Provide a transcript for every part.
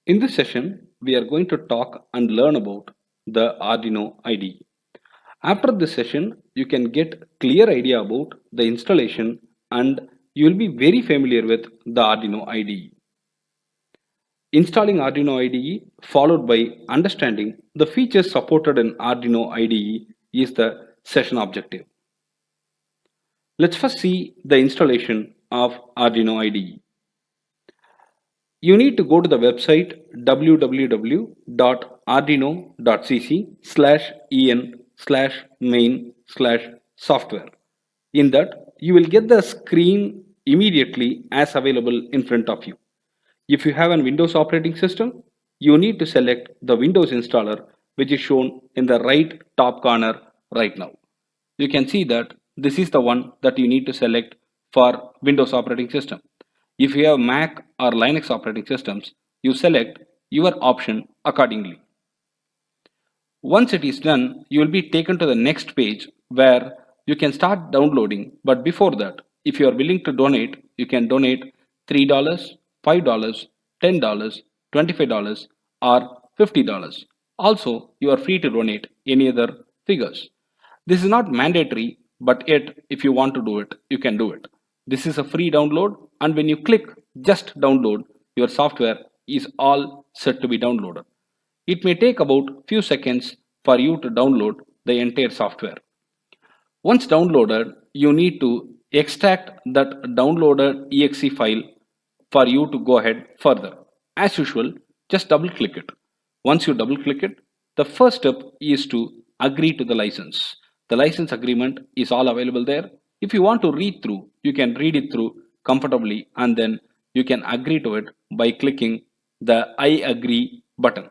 In this session, we are going to talk and learn about the Arduino IDE. After this session, you can get clear idea about the installation and you will be very familiar with the Arduino IDE. Installing Arduino IDE followed by understanding the features supported in Arduino IDE is the session objective. Let's first see the installation of Arduino IDE. You need to go to the website www.arduino.cc/en/main/software. In that, you will get the screen immediately as available in front of you. If you have a Windows operating system, you need to select the Windows installer which is shown in the right top corner right now. You can see that this is the one that you need to select for Windows operating system. If you have Mac or Linux operating systems, you select your option accordingly. Once it is done, you will be taken to the next page where you can start downloading. But before that, if you are willing to donate, you can donate $3, $5, $10, $25, or $50. Also, you are free to donate any other figures. This is not mandatory, but yet if you want to do it, you can do it. This is a free download, and when you click just download, your software is all set to be downloaded. It may take about few seconds for you to download the entire software. Once downloaded, you need to extract that downloaded exe file for you to go ahead further. As usual, just double click it. Once you double click it, the first step is to agree to the license. The license agreement is all available there. If you want to read through, you can read it through comfortably and then you can agree to it by clicking the I agree button.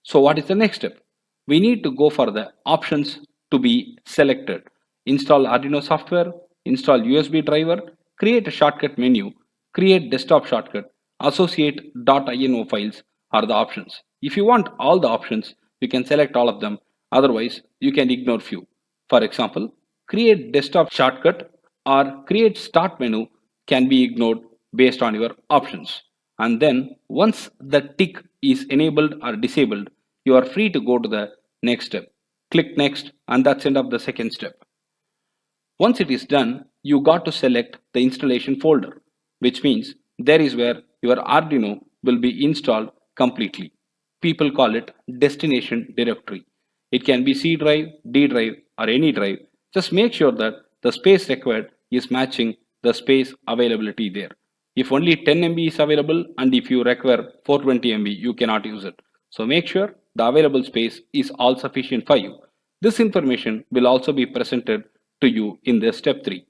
So what is the next step? We need to go for the options to be selected. Install Arduino software, install USB driver, create a shortcut menu, create desktop shortcut, associate .ini files are the options. If you want all the options, you can select all of them. Otherwise, you can ignore few. For example, create desktop shortcut or create start menu can be ignored based on your options. And then once the tick is enabled or disabled, you are free to go to the next step. Click next and that's end of the second step. Once it is done, you got to select the installation folder, which means there is where your Arduino will be installed completely. People call it destination directory. It can be C drive, D drive, or any drive. Just make sure that the space required is matching the space availability there. If only 10 MB is available and if you require 420 MB, you cannot use it. So make sure the available space is all sufficient for you. This information will also be presented to you in the step 3.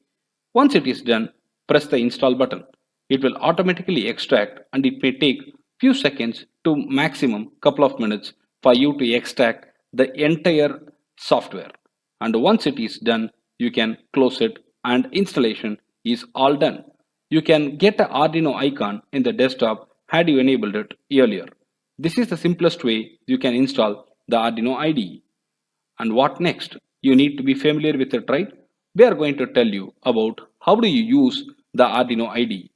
Once it is done, press the install button. It will automatically extract and it may take few seconds to maximum couple of minutes for you to extract the entire software. And once it is done, you can close it and installation is all done. You can get an Arduino icon in the desktop had you enabled it earlier. This is the simplest way you can install the Arduino IDE. And what next? You need to be familiar with it, right? We are going to tell you about how do you use the Arduino IDE.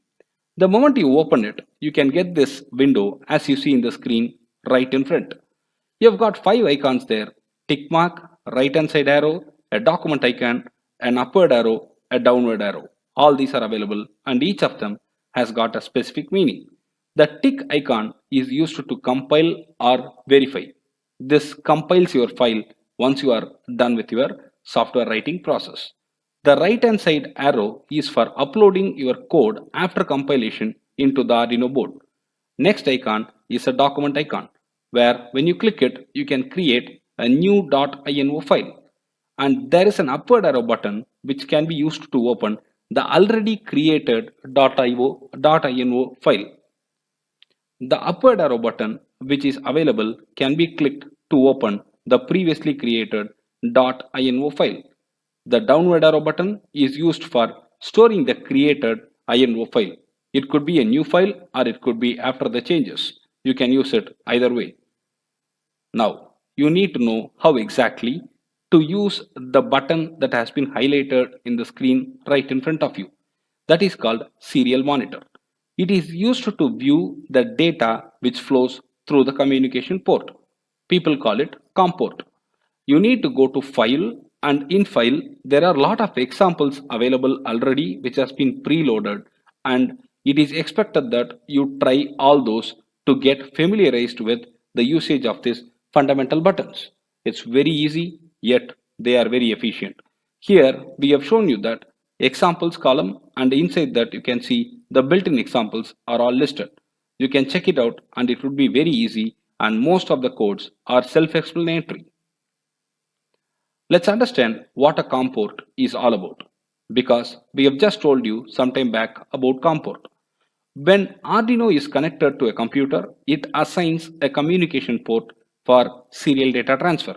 The moment you open it, you can get this window as you see in the screen right in front. You have got 5 icons there: tick mark, right hand side arrow, a document icon, an upward arrow, a downward arrow. All these are available and each of them has got a specific meaning. The tick icon is used to compile or verify. This compiles your file once you are done with your software writing process. The right hand side arrow is for uploading your code after compilation into the Arduino board. Next icon is a document icon where when you click it, you can create a new .ini file. And there is an upward arrow button which can be used to open the already created .io file. The upward arrow button which is available can be clicked to open the previously created .ini file. The downward arrow button is used for storing the created INO file. It could be a new file or it could be after the changes. You can use it either way. Now, you need to know how exactly to use the button that has been highlighted in the screen right in front of you. That is called serial monitor. It is used to view the data which flows through the communication port. People call it COM port. You need to go to File, and in File there are a lot of examples available already which has been preloaded, and it is expected that you try all those to get familiarized with the usage of these fundamental buttons. It's very easy, yet they are very efficient. Here we have shown you that examples column, and inside that you can see the built-in examples are all listed. You can check it out and it would be very easy, and most of the codes are self-explanatory. Let's understand what a COM port is all about, because we have just told you some time back about COM port. When Arduino is connected to a computer, it assigns a communication port for serial data transfer,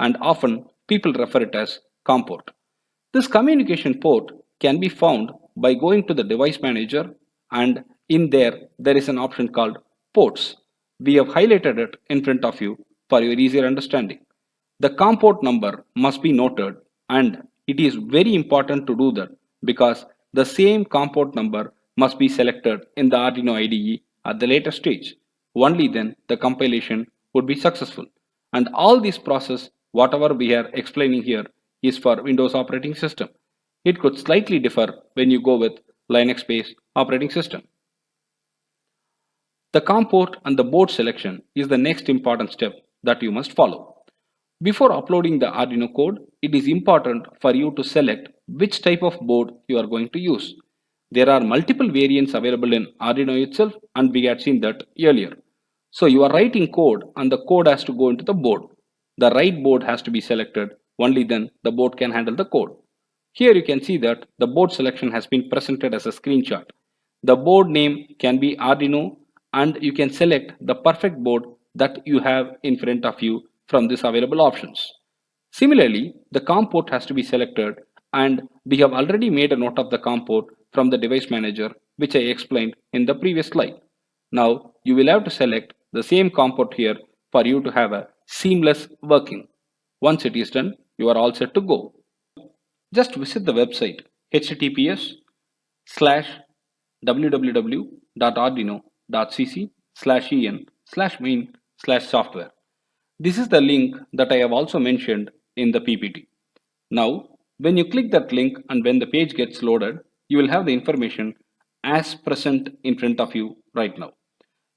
and often people refer it as COM port. This communication port can be found by going to the device manager, and in there is an option called ports. We have highlighted it in front of you for your easier understanding. The COM port number must be noted, and it is very important to do that because the same COM port number must be selected in the Arduino IDE at the later stage. Only then the compilation would be successful. And all this process, whatever we are explaining here, is for Windows operating system. It could slightly differ when you go with Linux based operating system. The COM port and the board selection is the next important step that you must follow. Before uploading the Arduino code, it is important for you to select which type of board you are going to use. There are multiple variants available in Arduino itself, and we had seen that earlier. So you are writing code and the code has to go into the board. The right board has to be selected, only then the board can handle the code. Here you can see that the board selection has been presented as a screenshot. The board name can be Arduino, and you can select the perfect board that you have in front of you from these available options. Similarly, the COM port has to be selected, and we have already made a note of the COM port from the device manager, which I explained in the previous slide. Now you will have to select the same COM port here for you to have a seamless working. Once it is done, you are all set to go. Just visit the website https://www.arduino.cc/en/main/software. This is the link that I have also mentioned in the PPT. Now, when you click that link and when the page gets loaded, you will have the information as present in front of you right now.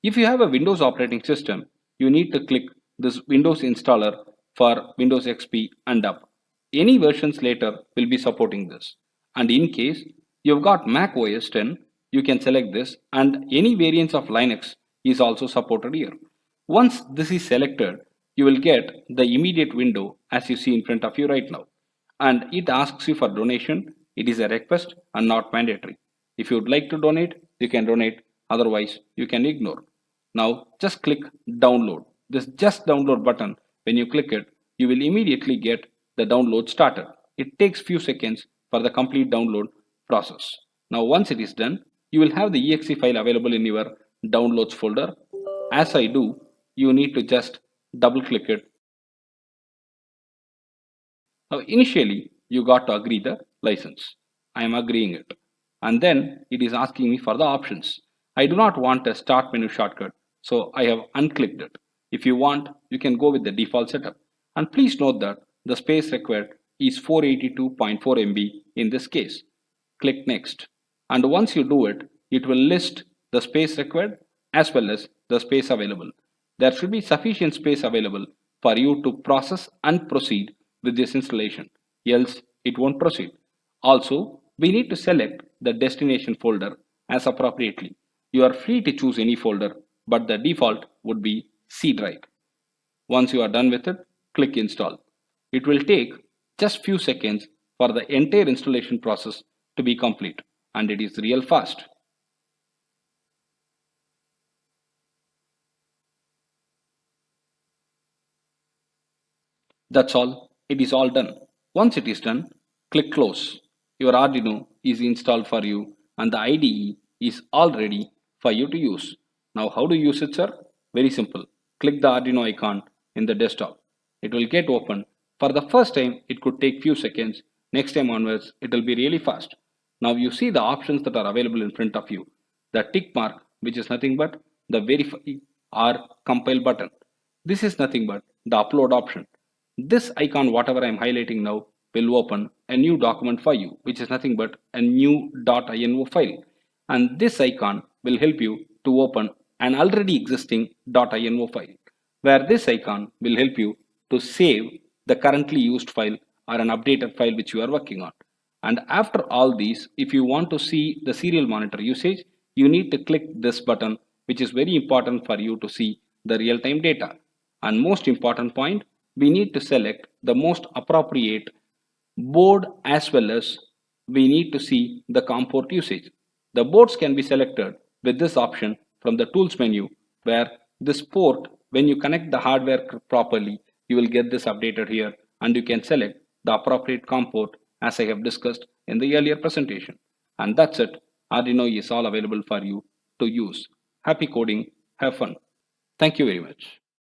If you have a Windows operating system, you need to click this Windows installer for Windows XP and up. Any versions later will be supporting this. And in case you've got Mac OS 10, you can select this, and any variants of Linux is also supported here. Once this is selected, you will get the immediate window as you see in front of you right now. And it asks you for donation. It is a request and not mandatory. If you would like to donate, you can donate. Otherwise, you can ignore. Now just click download. This just download button, when you click it, you will immediately get the download started. It takes few seconds for the complete download process. Now once it is done, you will have the exe file available in your downloads folder. As I do, you need to just double click it. Now initially you got to agree the license. I am agreeing it. And then it is asking me for the options. I do not want a start menu shortcut, so I have unclicked it. If you want, you can go with the default setup. And please note that the space required is 482.4 MB in this case. Click next. And once you do it, it will list the space required as well as the space available. There should be sufficient space available for you to process and proceed with this installation, else it won't proceed. Also, we need to select the destination folder as appropriately. You are free to choose any folder, but the default would be C drive. Once you are done with it, click install. It will take just few seconds for the entire installation process to be complete, and it is real fast. That's all. It is all done. Once it is done, click close. Your Arduino is installed for you and the IDE is all ready for you to use. Now how to use it, sir? Very simple. Click the Arduino icon in the desktop. It will get open. For the first time, it could take few seconds. Next time onwards, it will be really fast. Now you see the options that are available in front of you. The tick mark, which is nothing but the verify or compile button. This is nothing but the upload option. This icon, whatever I am highlighting now, will open a new document for you, which is nothing but a new .ini file. And this icon will help you to open an already existing .ini file, where this icon will help you to save the currently used file or an updated file which you are working on. And after all these, if you want to see the serial monitor usage, you need to click this button, which is very important for you to see the real-time data. And most important point, we need to select the most appropriate board as well as we need to see the COM port usage. The boards can be selected with this option from the tools menu, where this port, when you connect the hardware properly, you will get this updated here, and you can select the appropriate COM port as I have discussed in the earlier presentation. And that's it. Arduino is all available for you to use. Happy coding, have fun. Thank you very much.